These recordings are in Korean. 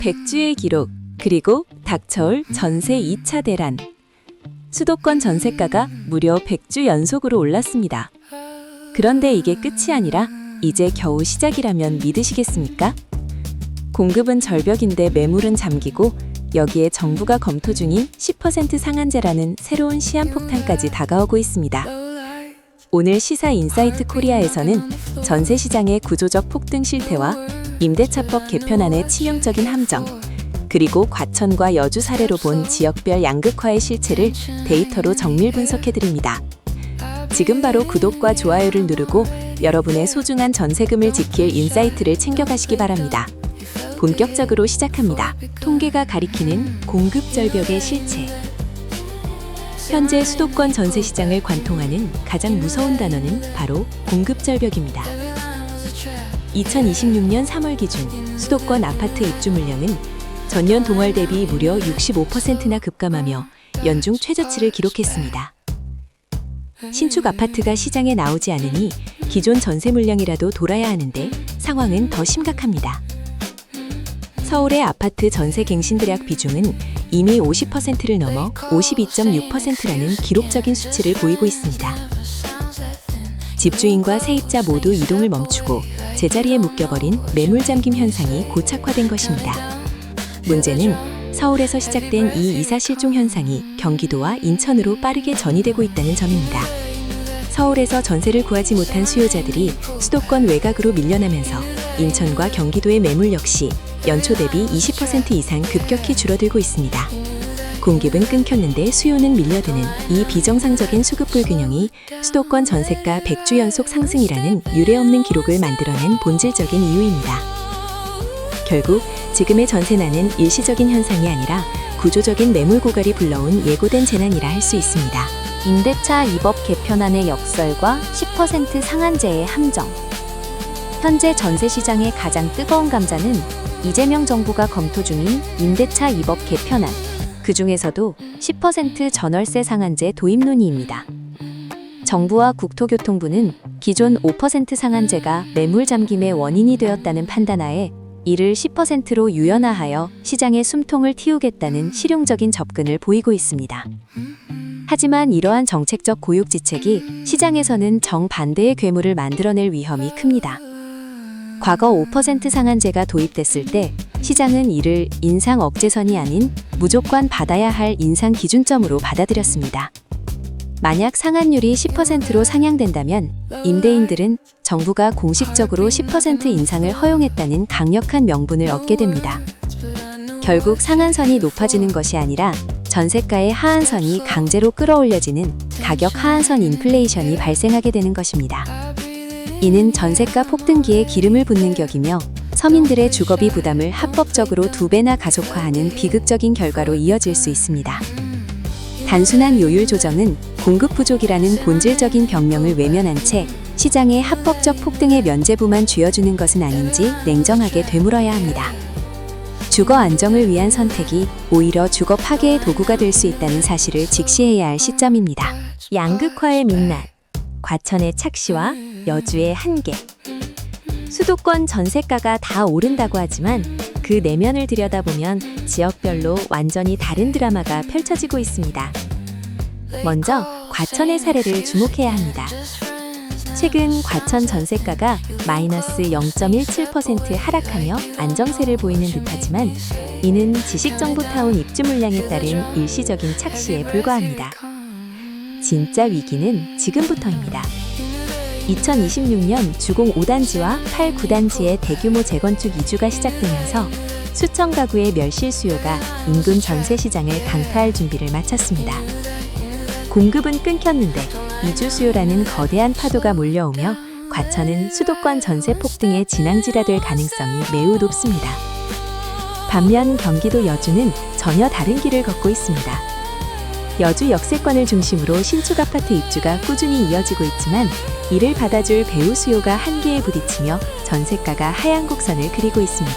백주의 기록, 그리고 닥쳐올 전세 2차 대란. 수도권 전세가가 무려 100주 연속으로 올랐습니다. 그런데 이게 끝이 아니라 이제 겨우 시작이라면 믿으시겠습니까? 공급은 절벽인데 매물은 잠기고 여기에 정부가 검토 중인 10% 상한제라는 새로운 시한폭탄까지 다가오고 있습니다. 오늘 시사 인사이트 코리아에서는 전세 시장의 구조적 폭등 실태와 임대차법 개편안의 치명적인 함정, 그리고 과천과 여주 사례로 본 지역별 양극화의 실체를 데이터로 정밀 분석해드립니다. 지금 바로 구독과 좋아요를 누르고 여러분의 소중한 전세금을 지킬 인사이트를 챙겨가시기 바랍니다. 본격적으로 시작합니다. 통계가 가리키는 공급 절벽의 실체. 현재 수도권 전세 시장을 관통하는 가장 무서운 단어는 바로 공급 절벽입니다. 2026년 3월 기준 수도권 아파트 입주 물량은 전년 동월 대비 무려 65%나 급감하며 연중 최저치를 기록했습니다. 신축 아파트가 시장에 나오지 않으니 기존 전세 물량이라도 돌아야 하는데 상황은 더 심각합니다. 서울의 아파트 전세 갱신 계약 비중은 이미 50%를 넘어 52.6%라는 기록적인 수치를 보이고 있습니다. 집주인과 세입자 모두 이동을 멈추고 제자리에 묶여버린 매물 잠김 현상이 고착화된 것입니다. 문제는 서울에서 시작된 이 이사 실종 현상이 경기도와 인천으로 빠르게 전이되고 있다는 점입니다. 서울에서 전세를 구하지 못한 수요자들이 수도권 외곽으로 밀려나면서 인천과 경기도의 매물 역시 연초 대비 20% 이상 급격히 줄어들고 있습니다. 공급은 끊겼는데 수요는 밀려드는 이 비정상적인 수급 불균형이 수도권 전세가 100주 연속 상승이라는 유례없는 기록을 만들어낸 본질적인 이유입니다. 결국 지금의 전세난은 일시적인 현상이 아니라 구조적인 매물 고갈이 불러온 예고된 재난이라 할 수 있습니다. 임대차 2법 개편안의 역설과 10% 상한제의 함정. 현재 전세 시장의 가장 뜨거운 감자는 이재명 정부가 검토 중인 임대차 2법 개편안, 그 중에서도 10% 전월세 상한제 도입론이입니다. 정부와 국토교통부는 기존 5% 상한제가 매물 잠김의 원인이 되었다는 판단하에 이를 10%로 유연화하여 시장의 숨통을 틔우겠다는 실용적인 접근을 보이고 있습니다. 하지만 이러한 정책적 고육지책이 시장에서는 정반대의 괴물을 만들어낼 위험이 큽니다. 과거 5% 상한제가 도입됐을 때 시장은 이를 인상 억제선이 아닌 무조건 받아야 할 인상 기준점으로 받아들였습니다. 만약 상한율이 10%로 상향된다면 임대인들은 정부가 공식적으로 10% 인상을 허용했다는 강력한 명분을 얻게 됩니다. 결국 상한선이 높아지는 것이 아니라 전세가의 하한선이 강제로 끌어올려지는 가격 하한선 인플레이션이 발생하게 되는 것입니다. 이는 전세가 폭등기에 기름을 붓는 격이며 서민들의 주거비 부담을 합법적으로 2배나 가속화하는 비극적인 결과로 이어질 수 있습니다. 단순한 요율 조정은 공급 부족이라는 본질적인 병명을 외면한 채 시장의 합법적 폭등의 면죄부만 쥐어주는 것은 아닌지 냉정하게 되물어야 합니다. 주거 안정을 위한 선택이 오히려 주거 파괴의 도구가 될 수 있다는 사실을 직시해야 할 시점입니다. 양극화의 민낯, 과천의 착시와 여주의 한계. 수도권 전세가가 다 오른다고 하지만 그 내면을 들여다보면 지역별로 완전히 다른 드라마가 펼쳐지고 있습니다. 먼저 과천의 사례를 주목해야 합니다. 최근 과천 전세가가 마이너스 0.17% 하락하며 안정세를 보이는 듯하지만 이는 지식정보타운 입주 물량에 따른 일시적인 착시에 불과합니다. 진짜 위기는 지금부터입니다. 2026년 주공 5단지와 8, 9단지의 대규모 재건축 이주가 시작되면서 수천 가구의 멸실 수요가 인근 전세 시장을 강타할 준비를 마쳤습니다. 공급은 끊겼는데 이주 수요라는 거대한 파도가 몰려오며 과천은 수도권 전세 폭등의 진앙지가 될 가능성이 매우 높습니다. 반면 경기도 여주는 전혀 다른 길을 걷고 있습니다. 여주 역세권을 중심으로 신축 아파트 입주가 꾸준히 이어지고 있지만 이를 받아줄 배우 수요가 한계에 부딪히며 전세가가 하향 곡선을 그리고 있습니다.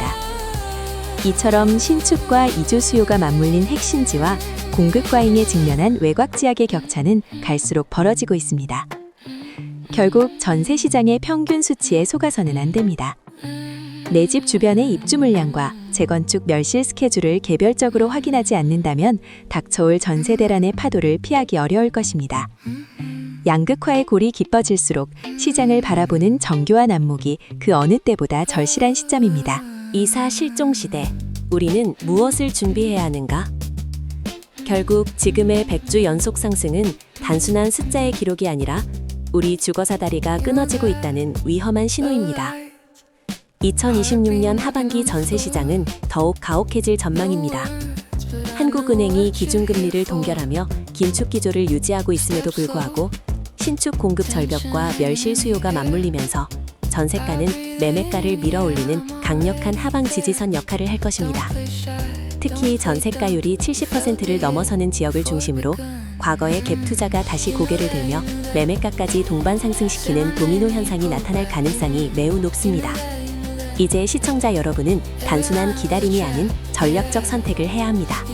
이처럼 신축과 이주 수요가 맞물린 핵심지와 공급 과잉에 직면한 외곽 지역의 격차는 갈수록 벌어지고 있습니다. 결국 전세 시장의 평균 수치에 속아서는 안 됩니다. 내 집 주변의 입주 물량과 재건축 멸실 스케줄을 개별적으로 확인하지 않는다면 닥쳐올 전세 대란의 파도를 피하기 어려울 것입니다. 양극화의 골이 깊어질수록 시장을 바라보는 정교한 안목이 그 어느 때보다 절실한 시점입니다. 이사 실종 시대. 우리는 무엇을 준비해야 하는가? 결국 지금의 100주 연속 상승은 단순한 숫자의 기록이 아니라 우리 주거사다리가 끊어지고 있다는 위험한 신호입니다. 2026년 하반기 전세 시장은 더욱 가혹해질 전망입니다. 한국은행이 기준금리를 동결하며 긴축 기조를 유지하고 있음에도 불구하고 신축 공급 절벽과 멸실 수요가 맞물리면서 전세가는 매매가를 밀어올리는 강력한 하방 지지선 역할을 할 것입니다. 특히 전세가율이 70%를 넘어서는 지역을 중심으로 과거의 갭 투자가 다시 고개를 들며 매매가까지 동반 상승시키는 도미노 현상이 나타날 가능성이 매우 높습니다. 이제 시청자 여러분은 단순한 기다림이 아닌 전략적 선택을 해야 합니다.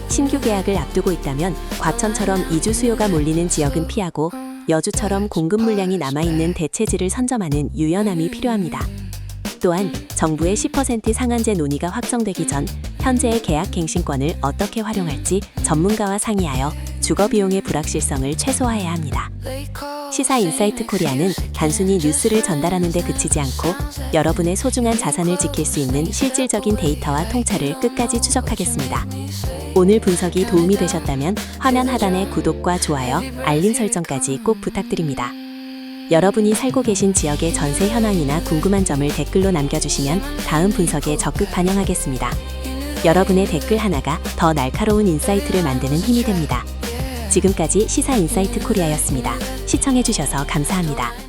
신규 계약을 앞두고 있다면 과천처럼 이주 수요가 몰리는 지역은 피하고 여주처럼 공급 물량이 남아있는 대체지를 선점하는 유연함이 필요합니다. 또한 정부의 10% 상한제 논의가 확정되기 전 현재의 계약 갱신권을 어떻게 활용할지 전문가와 상의하여 주거 비용의 불확실성을 최소화해야 합니다. 시사 인사이트 코리아는 단순히 뉴스를 전달하는 데 그치지 않고 여러분의 소중한 자산을 지킬 수 있는 실질적인 데이터와 통찰을 끝까지 추적하겠습니다. 오늘 분석이 도움이 되셨다면 화면 하단의 구독과 좋아요, 알림 설정까지 꼭 부탁드립니다. 여러분이 살고 계신 지역의 전세 현황이나 궁금한 점을 댓글로 남겨주시면 다음 분석에 적극 반영하겠습니다. 여러분의 댓글 하나가 더 날카로운 인사이트를 만드는 힘이 됩니다. 지금까지 시사 인사이트 코리아였습니다. 시청해주셔서 감사합니다.